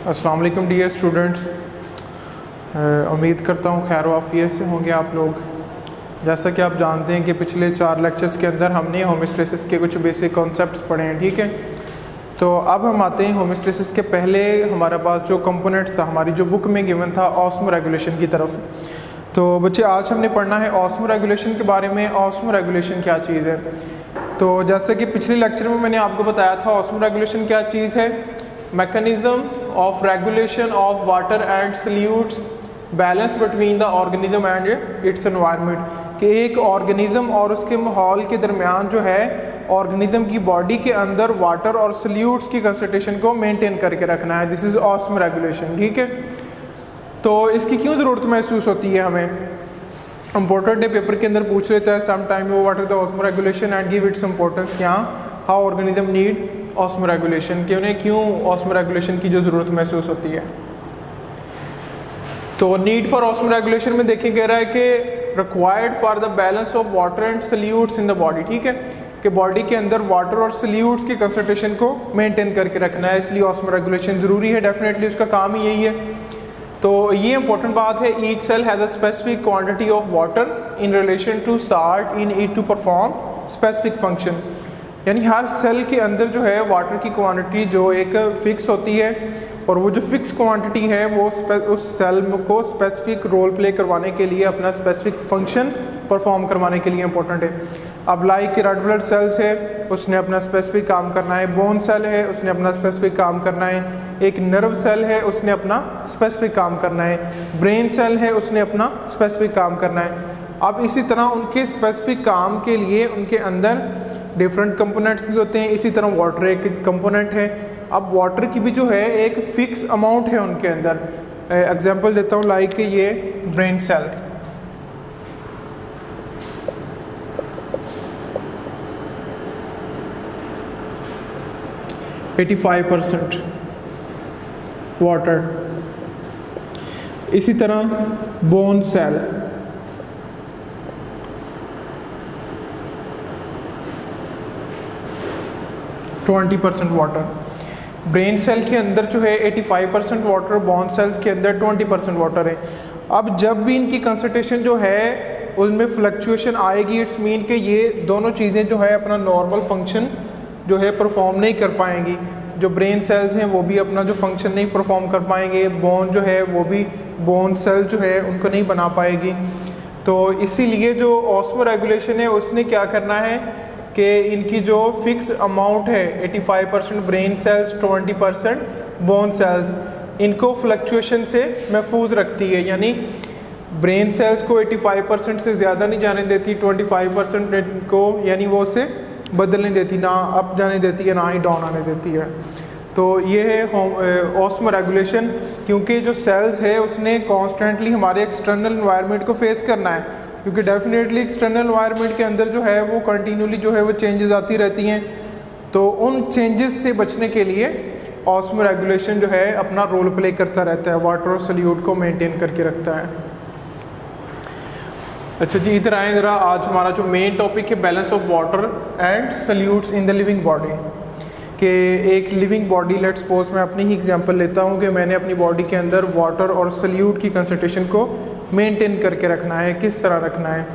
अस्सलाम वालेकुम dear students, उम्मीद करता हूँ खैर वाफियत से होंगे आप लोग। जैसा कि आप जानते हैं कि पिछले 4 लेक्चर्स के अंदर हमने होमोस्टेसिस के कुछ बेसिक कॉन्सेप्ट्स पढ़े हैं, ठीक है। तो अब हम आते हैं होमोस्टेसिस के पहले हमारे पास जो कंपोनेंट्स था हमारी जो बुक में गिवन था ऑस्मो रेगुलेशन की तरफ। तो बच्चे आज हमने पढ़ना है ऑस्मो रेगुलेशन के बारे में। ऑस्मो रेगुलेशन क्या चीज़ है? तो जैसे कि पिछले लेक्चर में मैंने आपको बताया था ऑस्मो रेगुलेशन क्या चीज़ है। Mechanism of regulation of water and salutes, balance between the organism and it's environment, कि एक ऑर्गेनिज्म और उसके माहौल के दरमियान जो है ऑर्गेनिज्म की बॉडी के अंदर वाटर और सल्यूट्स की कंसंट्रेशन को मेंटेन करके रखना है। दिस इज ऑस्मो रेगुलेशन, ठीक है। तो इसकी क्यों ज़रूरत महसूस होती है हमें? इंपॉर्टेंट डे पेपर के अंदर पूछ लेता है सम टाइम वो what is the osmoregulation and give its importance. यहाँ how organism need osmoregulation, कि उन्हें क्यों ऑस्मो रेगुलेशन की जो ज़रूरत महसूस होती है। तो नीड फॉर ऑस्मो रेगुलेशन में देखिए कह रहा है कि required for the balance of water and salutes in the body, ठीक है, कि बॉडी के अंदर वाटर और सल्यूट्स की कंसंट्रेशन को मेंटेन करके रखना है, इसलिए ऑस्मो रेगुलेशन ज़रूरी है। डेफिनेटली उसका काम ही यही है। तो ये इंपॉर्टेंट बात है। Each cell has a specific quantity of water in relation to salt in it to perform specific function, यानी हर सेल के अंदर जो है वाटर की क्वांटिटी जो एक फ़िक्स होती है और वो जो फिक्स क्वांटिटी है वो उस सेल को स्पेसिफिक रोल प्ले करवाने के लिए, अपना स्पेसिफिक फंक्शन परफॉर्म करवाने के लिए इंपॉर्टेंट है। अब लाइक रेड ब्लड सेल्स है, उसने अपना स्पेसिफिक काम करना है। बोन सेल है, उसने अपना स्पेसिफिक काम करना है। एक नर्व सेल है, उसने अपना स्पेसिफिक काम करना है। ब्रेन सेल है, उसने अपना स्पेसिफिक काम करना है। अब इसी तरह उनके स्पेसिफिक काम के लिए उनके अंदर डिफरेंट कंपोनेंट्स भी होते हैं। इसी तरह वाटर एक कंपोनेंट है। अब वाटर की भी जो है एक फिक्स अमाउंट है उनके अंदर। एग्जांपल देता हूँ, लाइक ये ब्रेन सेल, - 85% वाटर। इसी तरह bone cell, %20 water. Brain cell के अंदर जो है 85% वाटर, बोन सेल्स के अंदर 20% वाटर है। अब जब भी इनकी कंसंट्रेशन जो है उनमें फ्लक्चुएशन आएगी, इट्स मीन कि ये दोनों चीज़ें जो है अपना नॉर्मल फंक्शन जो है परफॉर्म नहीं कर पाएंगी। जो ब्रेन सेल्स हैं वो भी अपना जो फंक्शन नहीं परफॉर्म कर पाएंगे, बोन जो है वो भी बोन सेल जो है उनको नहीं बना पाएगी। तो इसीलिए जो ऑस्मो रेगुलेशन है उसने क्या करना है कि इनकी जो फिक्स अमाउंट है 85% ब्रेन सेल्स, 20% बोन सेल्स, इनको फ्लक्चुएशन से महफूज रखती है। यानी ब्रेन सेल्स को 85% से ज़्यादा नहीं जाने देती, 25% को यानी वो उसे बदलने देती, ना अप जाने देती है ना ही डाउन आने देती है। तो ये है ऑस्मो रेगुलेशन, क्योंकि जो सेल्स है उसने कॉन्स्टेंटली हमारे एक्सटर्नल एनवायरनमेंट को फेस करना है, क्योंकि डेफिनेटली एक्सटर्नल एनवायरनमेंट के अंदर जो है वो कंटिन्यूली जो है वो चेंजेस आती रहती हैं। तो उन चेंजेस से बचने के लिए ऑस्मो रेगुलेशन जो है अपना रोल प्ले करता रहता है, वाटर और सल्यूट को मेंटेन करके रखता है। अच्छा जी, इधर आए ज़रा। आज हमारा जो मेन टॉपिक है balance of water and salutes in the living body, कि एक लिविंग बॉडी, लेट सपोज मैं अपनी ही एग्जांपल लेता हूँ कि मैंने अपनी बॉडी के अंदर वाटर और सल्यूट की कंसंट्रेशन को मेंटेन करके रखना है। किस तरह रखना है?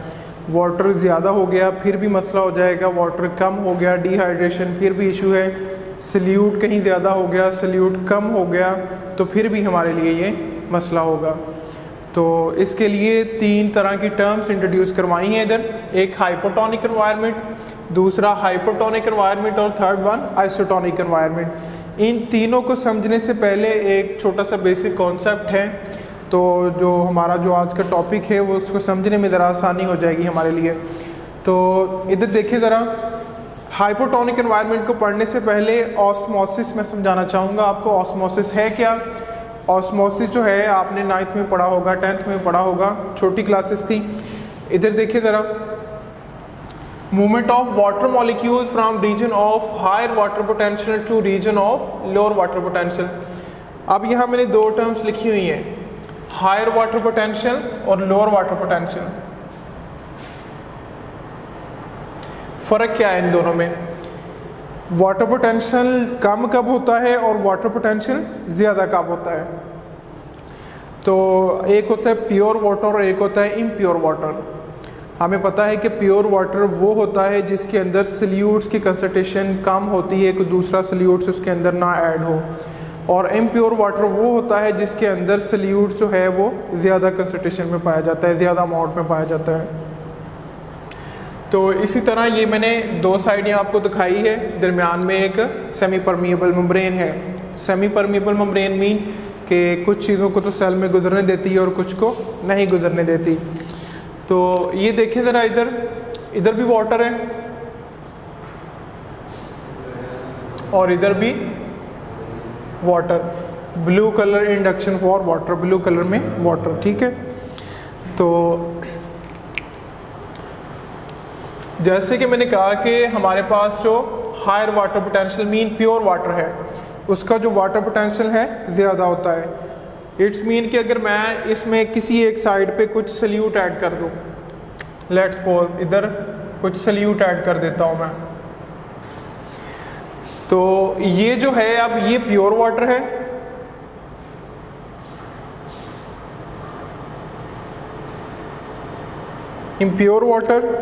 वाटर ज़्यादा हो गया फिर भी मसला हो जाएगा, वाटर कम हो गया डिहाइड्रेशन फिर भी इशू है, सल्यूट कहीं ज़्यादा हो गया, सल्यूट कम हो गया तो फिर भी हमारे लिए ये मसला होगा। तो इसके लिए 3 तरह की टर्म्स इंट्रोड्यूस करवाई हैं इधर। एक हाइपोटोनिक एनवायरनमेंट, दूसरा हाइपोटोनिक एनवायरनमेंट और थर्ड वन आइसोटोनिक एनवायरनमेंट। इन तीनों को समझने से पहले एक छोटा सा बेसिक कॉन्सेप्ट है, तो जो हमारा जो आज का टॉपिक है वो उसको समझने में ज़रा आसानी हो जाएगी हमारे लिए। तो इधर देखिए ज़रा, हाइपोटोनिक एनवायरनमेंट को पढ़ने से पहले ऑस्मोसिस मैं समझाना चाहूँगा आपको। ऑस्मोसिस है क्या? ऑस्मोसिस जो है आपने 9th में पढ़ा होगा, 10th में पढ़ा होगा, छोटी क्लासेस थी। इधर देखिए ज़रा, movement of water molecule from region of higher water potential to region of lower water potential. अब यहाँ मैंने 2 टर्म्स लिखी हुई हैं, हायर वाटर पोटेंशियल और लोअर वाटर पोटेंशियल। फ़र्क क्या है इन दोनों में? वाटर पोटेंशियल कम कब होता है और वाटर पोटेंशियल ज़्यादा कब होता है? तो एक होता है प्योर वाटर और एक होता है इम्प्योर वाटर। हमें पता है कि प्योर वाटर वो होता है जिसके अंदर सल्यूट्स की कंसंट्रेशन कम होती है, कोई दूसरा सल्यूट्स उसके अंदर ना ऐड हो, और इम्प्योर वाटर वो होता है जिसके अंदर सल्यूट्स जो है वो ज़्यादा कंसंट्रेशन में पाया जाता है, ज़्यादा अमाउंट में पाया जाता है। तो इसी तरह ये मैंने दो साइड यहाँ आपको दिखाई है, दरमियान में एक सेमी परमिएबल मेम्ब्रेन है। सेमी परमिएबल मेम्ब्रेन मीन कि कुछ चीज़ों को तो सेल में गुजरने देती है और कुछ को नहीं गुजरने देती। तो ये देखें ज़रा, इधर भी वाटर है और इधर भी water, blue colour induction for water, blue colour में वाटर, ठीक है। तो जैसे कि मैंने कहा कि हमारे पास जो higher water potential mean pure water है, उसका जो वाटर पोटेंशियल है ज़्यादा होता है। इट्स मीन कि अगर मैं इसमें किसी एक साइड पे कुछ सल्यूट ऐड कर दूँ, लेट्स सपोज इधर कुछ सल्यूट ऐड कर देता हूँ मैं, तो ये जो है अब ये प्योर वाटर है, इम्प्योर वाटर,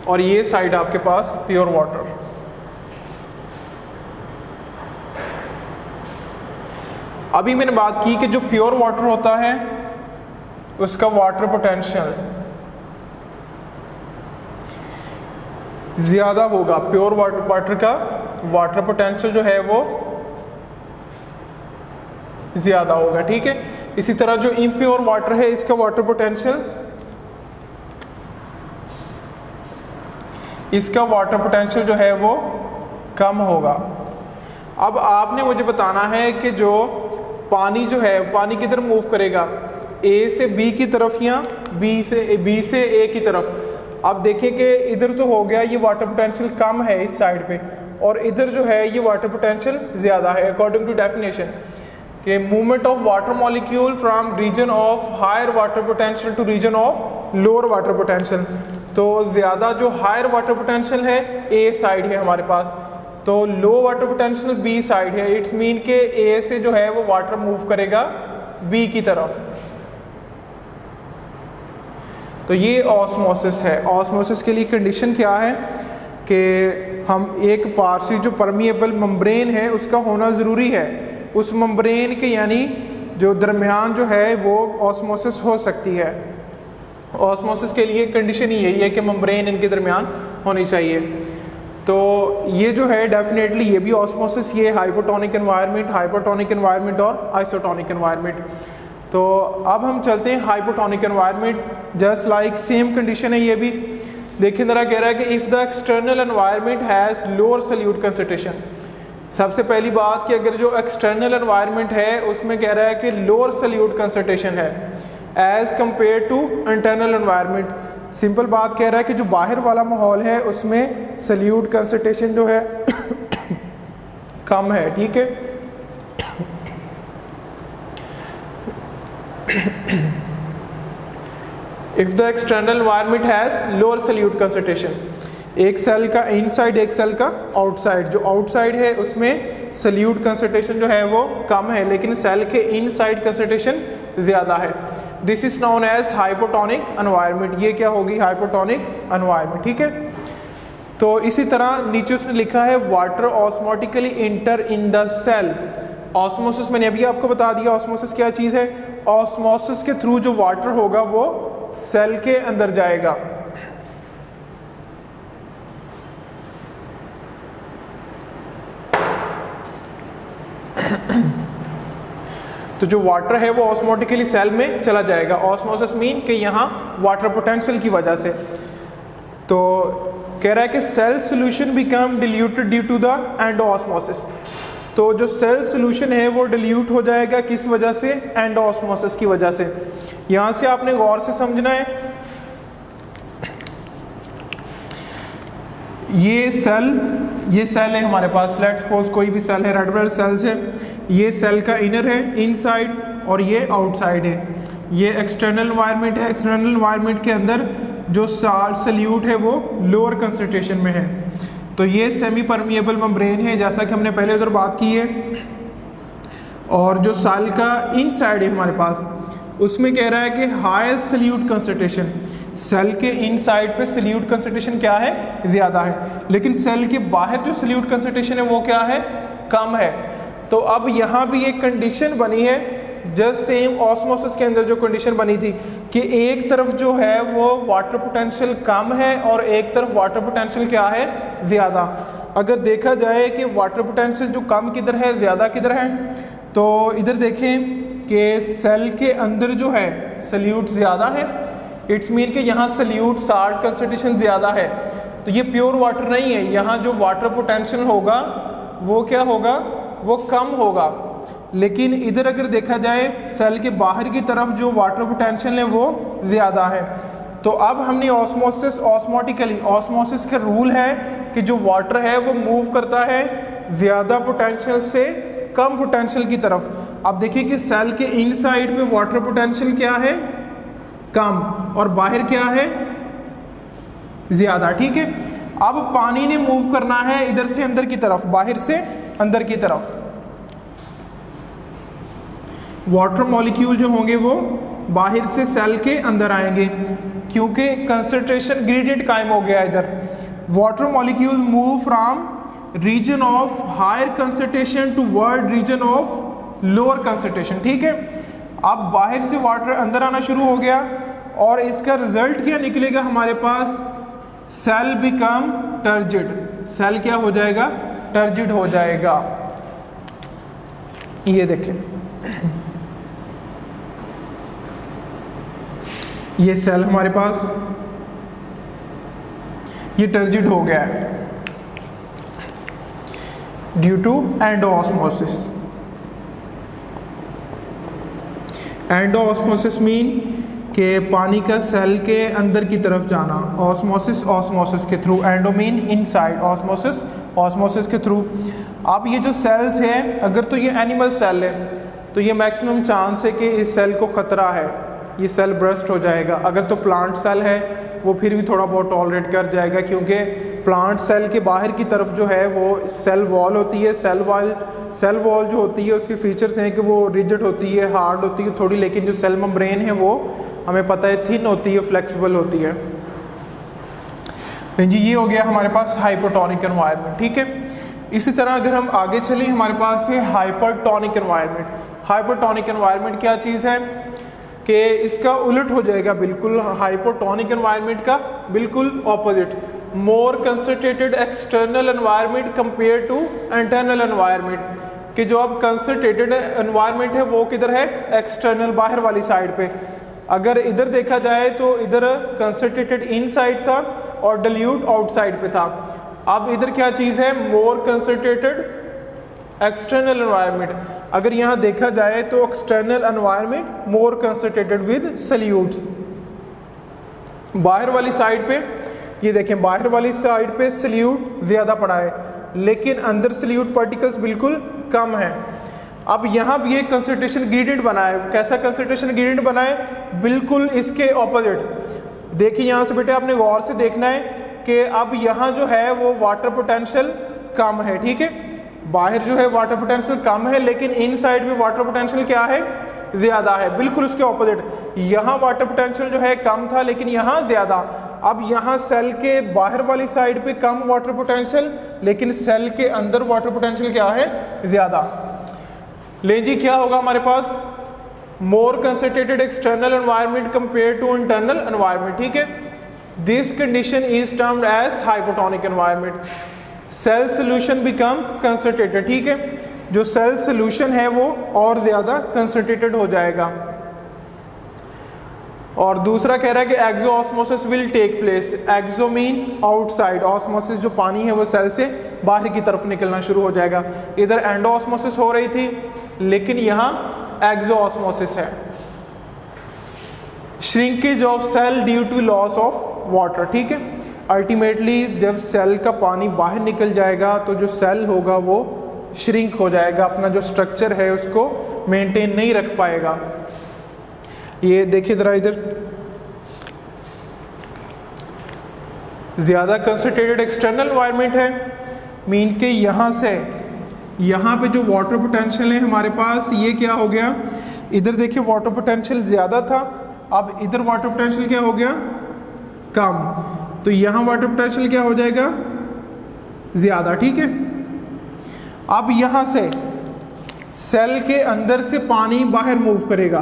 और ये साइड आपके पास प्योर वाटर। अभी मैंने बात की कि जो प्योर वाटर होता है उसका वाटर पोटेंशियल ज़्यादा होगा, प्योर वाटर का वाटर पोटेंशियल जो है वो ज़्यादा होगा, ठीक है। इसी तरह जो इम्प्योर वाटर है इसका वाटर पोटेंशियल, इसका वाटर पोटेंशियल जो है वो कम होगा। अब आपने मुझे बताना है कि जो पानी जो है, पानी किधर मूव करेगा, ए से बी की तरफ या बी से ए की तरफ। अब देखें कि इधर तो हो गया ये वाटर पोटेंशियल कम है इस साइड पे, और इधर जो है ये वाटर पोटेंशियल ज़्यादा है। अकॉर्डिंग टू डेफिनेशन कि movement of water molecule from region of higher water potential to region of lower water potential, तो ज़्यादा जो हायर वाटर पोटेंशियल है ए साइड है हमारे पास, तो लो वाटर पोटेंशियल बी साइड है। इट्स मीन के ए से जो है वो वाटर मूव करेगा बी की तरफ। तो ये ऑस्मोसिस है। ऑस्मोसिस के लिए कंडीशन क्या है कि हम एक पार्शियल जो परमिएबल मेम्ब्रेन है उसका होना ज़रूरी है, उस मेम्ब्रेन के यानी जो दरमियान जो है वो ऑस्मोसिस हो सकती है। ऑस्मोसिस के लिए कंडीशन ही यही है कि मेम्ब्रेन इनके दरमियान होनी चाहिए। तो ये जो है डेफिनेटली ये भी ऑस्मोसिस, ये हाइपोटोनिक एनवायरनमेंट, हाइपोटोनिक एनवायरनमेंट और आइसोटोनिक एनवायरनमेंट। तो अब हम चलते हैं hypotonic environment. Just like same condition है ये भी। देखिए ज़रा, कह रहा है कि if the external environment has lower solute concentration. सबसे पहली बात कि अगर जो एक्सटर्नल एनवायरनमेंट है उसमें कह रहा है कि लोअर सल्यूट कंसंट्रेशन है as compare to internal environment. Simple बात कह रहा है कि जो बाहर वाला माहौल है उसमें सल्यूट कंसंट्रेशन जो है कम है, ठीक है। If the external environment has lower solute concentration, एक सेल का इनसाइड एक सेल का आउटसाइड, जो आउटसाइड है उसमें सल्यूट कंसंट्रेशन जो है वो कम है लेकिन सेल के इनसाइड कंसंट्रेशन ज़्यादा है। This is known as hypotonic environment. ये क्या होगी? हाइपोटोनिक एनवायरनमेंट, ठीक है। तो इसी तरह नीचे उसने लिखा है water osmotically enter in the cell. Osmosis मैंने अभी आपको बता दिया, ऑस्मोसिस क्या चीज़ है। ऑस्मोसिस के थ्रू जो वाटर होगा वो सेल के अंदर जाएगा। तो जो वाटर है वो ऑस्मोटिकली सेल में चला जाएगा। ऑस्मोसिस मीन कि यहाँ वाटर पोटेंशियल की वजह से। तो कह रहा है कि cell solution become diluted due to the endosmosis. तो जो सेल सोल्यूशन है वो डिल्यूट हो जाएगा किस वजह से? एंडोऑस्मोसिस की वजह से। यहाँ से आपने गौर से समझना है, ये सेल है हमारे पास, लेट्स सपोज कोई भी सेल है, रेड ब्लड सेल्स है। ये सेल का इनर है, इनसाइड, और ये आउटसाइड है। ये एक्सटर्नल एनवायरनमेंट है। एक्सटर्नल एनवायरनमेंट के अंदर जो सल्यूट है वो लोअर कंसंट्रेशन में है। तो ये सेमी परमिएबल मेम्ब्रेन है जैसा कि हमने पहले उधर बात की है। और जो सेल का इनसाइड है हमारे पास, उसमें कह रहा है कि हायर सल्यूट कंसंट्रेशन, सेल के इनसाइड पे सल्यूट कंसंट्रेशन क्या है, ज़्यादा है, लेकिन सेल के बाहर जो सल्यूट कंसंट्रेशन है वो क्या है, कम है। तो अब यहाँ भी एक कंडीशन बनी है, जस्ट सेम ऑस्मोसिस के अंदर जो कंडीशन बनी थी कि एक तरफ जो है वो वाटर पोटेंशियल कम है और एक तरफ वाटर पोटेंशियल क्या है, ज़्यादा। अगर देखा जाए कि वाटर पोटेंशियल जो कम किधर है, ज़्यादा किधर है, तो इधर देखें कि सेल के अंदर जो है सल्यूट ज़्यादा है, इट्स मीन कि यहाँ सल्यूट साल्ट कंसंट्रेशन ज़्यादा है, तो ये प्योर वाटर नहीं है। यहाँ जो वाटर पोटेंशियल होगा वो क्या होगा, वो कम होगा। लेकिन इधर अगर देखा जाए सेल के बाहर की तरफ जो वाटर पोटेंशियल है वो ज़्यादा है। तो अब हमने ऑस्मोसिस, ऑस्मोटिकली ऑस्मोसिस का रूल है कि जो वाटर है वो मूव करता है ज़्यादा पोटेंशियल से कम पोटेंशियल की तरफ। अब देखिए कि सेल के इनसाइड पे वाटर पोटेंशियल क्या है, कम, और बाहर क्या है, ज़्यादा। ठीक है, अब पानी ने मूव करना है इधर से अंदर की तरफ, बाहर से अंदर की तरफ। वाटर मॉलिक्यूल जो होंगे वो बाहर से सेल के अंदर आएंगे, क्योंकि कंसंट्रेशन ग्रेडियंट कायम हो गया इधर। Water molecule move from region of higher concentration toward region of lower concentration. ठीक है, अब बाहर से वाटर अंदर आना शुरू हो गया और इसका रिजल्ट क्या निकलेगा हमारे पास, सेल बिकम टर्जिड। सेल क्या हो जाएगा, टर्जिड हो जाएगा। ये देखें, ये सेल हमारे पास ये टर्जिड हो गया है due to endosmosis. Endosmosis mean कि पानी का सेल के अंदर की तरफ जाना, ऑस्मोसिस ऑस्मोसिस के through, endo mean inside, osmosis osmosis के थ्रू। अब ये जो सेल्स हैं, अगर तो ये एनिमल सेल है तो ये मैक्सिमम चांस है कि इस सेल को ख़तरा है, ये सेल ब्रस्ट हो जाएगा। अगर तो प्लांट सेल है वो फिर भी थोड़ा बहुत टॉलरेट कर जाएगा, क्योंकि प्लांट सेल के बाहर की तरफ जो है वो सेल वॉल होती है। सेल वॉल जो होती है उसके फीचर्स हैं कि वो रिजिड होती है, हार्ड होती है थोड़ी, लेकिन जो सेल मेम्ब्रेन है वो हमें पता है थिन होती है, फ्लेक्सिबल होती है। जी, ये हो गया हमारे पास हाइपोटोनिक एनवायरनमेंट। ठीक है, इसी तरह अगर हम आगे चलें, हमारे पास है हाइपरटोनिक एनवायरनमेंट। हाइपरटोनिक एनवायरनमेंट क्या चीज़ है कि इसका उलट हो जाएगा बिल्कुल हाइपोटोनिक एनवायरनमेंट का बिल्कुल opposite. More concentrated external environment compare to internal environment, कि जो अब कंसंट्रेटेड एनवायरनमेंट है वो किधर है, एक्सटर्नल, बाहर वाली साइड पे। अगर इधर देखा जाए तो इधर कंसंट्रेटेड इनसाइड था और डिल्यूट आउटसाइड पे था। अब इधर क्या चीज़ है, मोर कंसंट्रेटेड एक्सटर्नल एनवायरनमेंट। अगर यहाँ देखा जाए तो external environment more concentrated with salutes. बाहर वाली साइड पे ये देखें, बाहर वाली साइड पे सल्यूट ज़्यादा पड़ा है, लेकिन अंदर सल्यूट पार्टिकल्स बिल्कुल कम है। अब यहाँ भी एक कंसंट्रेशन ग्रेडियंट बना है। कैसा कंसंट्रेशन ग्रेडियंट बना है, बिल्कुल इसके ऑपोजिट। देखिए यहाँ से बेटे आपने गौर से देखना है कि अब यहाँ जो है वो वाटर पोटेंशियल कम है। ठीक है, बाहर जो है वाटर पोटेंशियल कम है, लेकिन इन साइड में वाटर पोटेंशियल क्या है, ज़्यादा है। बिल्कुल उसके ऑपोजिट, यहाँ वाटर पोटेंशियल जो है कम था लेकिन यहाँ ज़्यादा। अब यहाँ सेल के बाहर वाली साइड पे कम वाटर पोटेंशियल, लेकिन सेल के अंदर वाटर पोटेंशियल क्या है, ज़्यादा। ले जी, क्या होगा हमारे पास, more concentrated external environment compare to internal environment. ठीक है, this condition is termed as hypotonic environment. Cell solution become concentrated. ठीक है, जो सेल सोल्यूशन है वो और ज़्यादा कंसंट्रेटेड हो जाएगा। और दूसरा कह रहा है कि exosmosis will take place. Exo mean outside, osmosis जो पानी है वो सेल से बाहर की तरफ निकलना शुरू हो जाएगा। इधर एंडो ऑस्मोसिस हो रही थी, लेकिन यहाँ एक्सो ऑस्मोसिस है। Shrinkage of cell due to loss of water. ठीक है, अल्टीमेटली जब सेल का पानी बाहर निकल जाएगा तो जो सेल होगा वो श्रिंक हो जाएगा, अपना जो स्ट्रक्चर है उसको मेंटेन नहीं रख पाएगा। ये देखिए ज़रा इधर, ज़्यादा कंसनट्रेटेड एक्सटर्नल एनवायरनमेंट है, मीन के यहाँ से यहाँ पे जो वाटर पोटेंशियल है हमारे पास, ये क्या हो गया, इधर देखिए वाटर पोटेंशियल ज़्यादा था, अब इधर वाटर पोटेंशियल क्या हो गया, कम, तो यहाँ वाटर पोटेंशियल क्या हो जाएगा, ज़्यादा। ठीक है, अब यहाँ से सेल के अंदर से पानी बाहर मूव करेगा।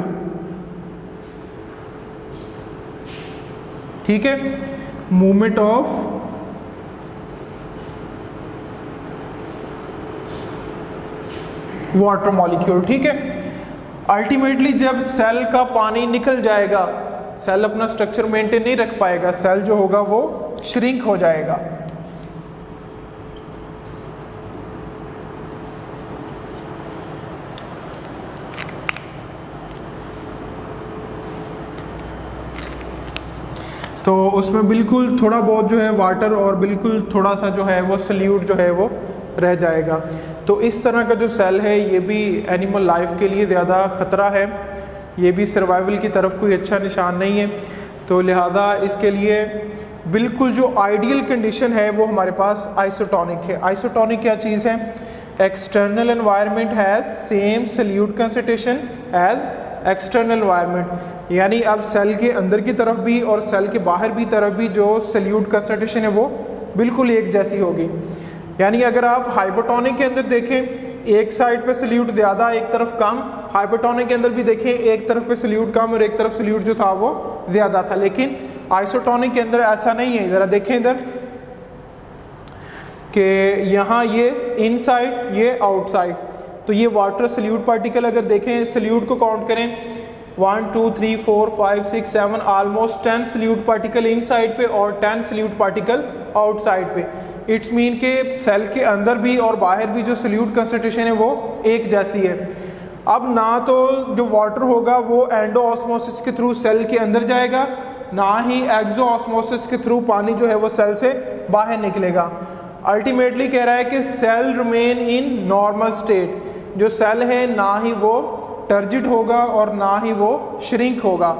ठीक है, मूवमेंट ऑफ वाटर मॉलिक्यूल। ठीक है, अल्टीमेटली जब सेल का पानी निकल जाएगा, सेल अपना स्ट्रक्चर मेंटेन नहीं रख पाएगा, सेल जो होगा वो श्रिंक हो जाएगा। तो उसमें बिल्कुल थोड़ा बहुत जो है वाटर और बिल्कुल थोड़ा सा जो है वो सल्यूट जो है वो रह जाएगा। तो इस तरह का जो सेल है ये भी एनिमल लाइफ के लिए ज़्यादा ख़तरा है, ये भी सर्वाइवल की तरफ कोई अच्छा निशान नहीं है। तो लिहाजा इसके लिए बिल्कुल जो आइडियल कंडीशन है वो हमारे पास आइसोटोनिक है। आइसोटोनिक क्या चीज़ है, external environment has same solute concentration as external environment, यानी अब सेल के अंदर की तरफ भी और सेल के बाहर भी तरफ भी जो सल्यूट कंसंट्रेशन है वो बिल्कुल एक जैसी होगी। यानी अगर आप हाइपोटोनिक के अंदर देखें, एक साइड पे सल्यूट ज़्यादा एक तरफ कम, हाइपोटोनिक के अंदर भी देखें एक तरफ पे सल्यूट कम और एक तरफ सल्यूट जो था वो ज़्यादा था, लेकिन आइसोटोनिक के अंदर ऐसा नहीं है। ज़रा देखें इधर कि यहाँ ये इनसाइड ये आउटसाइड, तो ये वाटर सल्यूट पार्टिकल अगर देखें, सल्यूट को काउंट करें 1 2 3 4 5 6 7 ऑलमोस्ट 10 सल्यूट पार्टिकल इनसाइड पे और 10 सल्यूट पार्टिकल आउटसाइड पे। इट्स मीन के सेल के अंदर भी और बाहर भी जो सल्यूट कंसंट्रेशन है वो एक जैसी है। अब ना तो जो वाटर होगा वो एंडो ऑस्मोसिस के थ्रू सेल के अंदर जाएगा, ना ही एक्सो ऑस्मोसिस के थ्रू पानी जो है वो सेल से बाहर निकलेगा। अल्टीमेटली कह रहा है कि cell remain in normal state, जो सेल है ना ही वो टर्जिड होगा और ना ही वो श्रिंक होगा।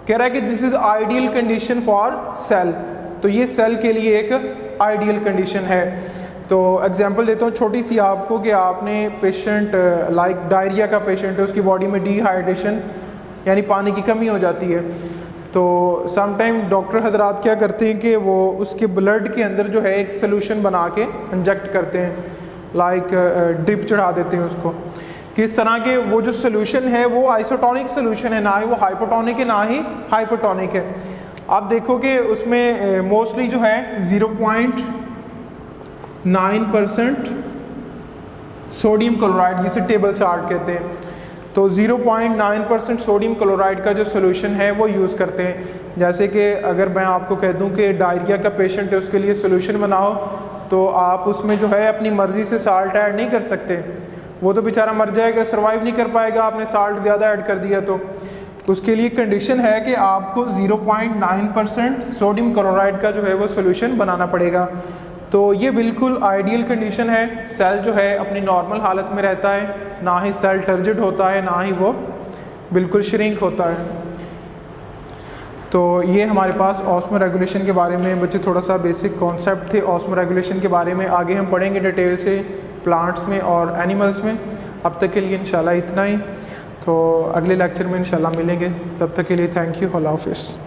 कह रहा है कि this is ideal condition for sale, तो ये सेल के लिए एक आइडियल कंडीशन है। तो एग्जांपल देता हूँ छोटी सी आपको कि आपने पेशेंट लाइक डायरिया का पेशेंट है, उसकी बॉडी में डिहाइड्रेशन यानी पानी की कमी हो जाती है, तो समटाइम डॉक्टर हजरात क्या करते हैं कि वो उसके ब्लड के अंदर जो है एक सोल्यूशन बना के इंजेक्ट करते हैं, लाइक ड्रिप चढ़ा देते हैं उसको। किस तरह के वो जो सोल्यूशन है वो आइसोटोनिक सोल्यूशन है, ना ही वो हाइपोटोनिक है ना ही हाइपोटोनिक है। आप देखो कि उसमें मोस्टली जो है 0.9% सोडियम क्लोराइड, जिसे टेबल साल्ट कहते हैं, तो 0.9% सोडियम क्लोराइड का जो सोल्यूशन है वो यूज़ करते हैं। जैसे कि अगर मैं आपको कह दूं कि डायरिया का पेशेंट है उसके लिए सोल्यूशन बनाओ, तो आप उसमें जो है अपनी मर्ज़ी से साल्ट ऐड नहीं कर सकते, वो तो बेचारा मर जाएगा, सर्वाइव नहीं कर पाएगा, आपने साल्ट ज़्यादा ऐड कर दिया। तो उसके लिए कंडीशन है कि आपको 0.9% सोडियम क्लोराइड का जो है वो सोल्यूशन बनाना पड़ेगा। तो ये बिल्कुल आइडियल कंडीशन है, सेल जो है अपनी नॉर्मल हालत में रहता है, ना ही सेल टर्जिड होता है ना ही वो बिल्कुल श्रिंक होता है। तो ये हमारे पास ऑस्मो रेगुलेशन के बारे में बच्चे थोड़ा सा बेसिक कॉन्सेप्ट थे ऑस्मो रेगुलेशन के बारे में। आगे हम पढ़ेंगे डिटेल से प्लांट्स में और एनिमल्स में। अब तक के लिए इंशाल्लाह इतना ही, तो अगले लेक्चर में इंशाल्लाह मिलेंगे। तब तक के लिए थैंक यू, अल्लाह हाफ़िज़।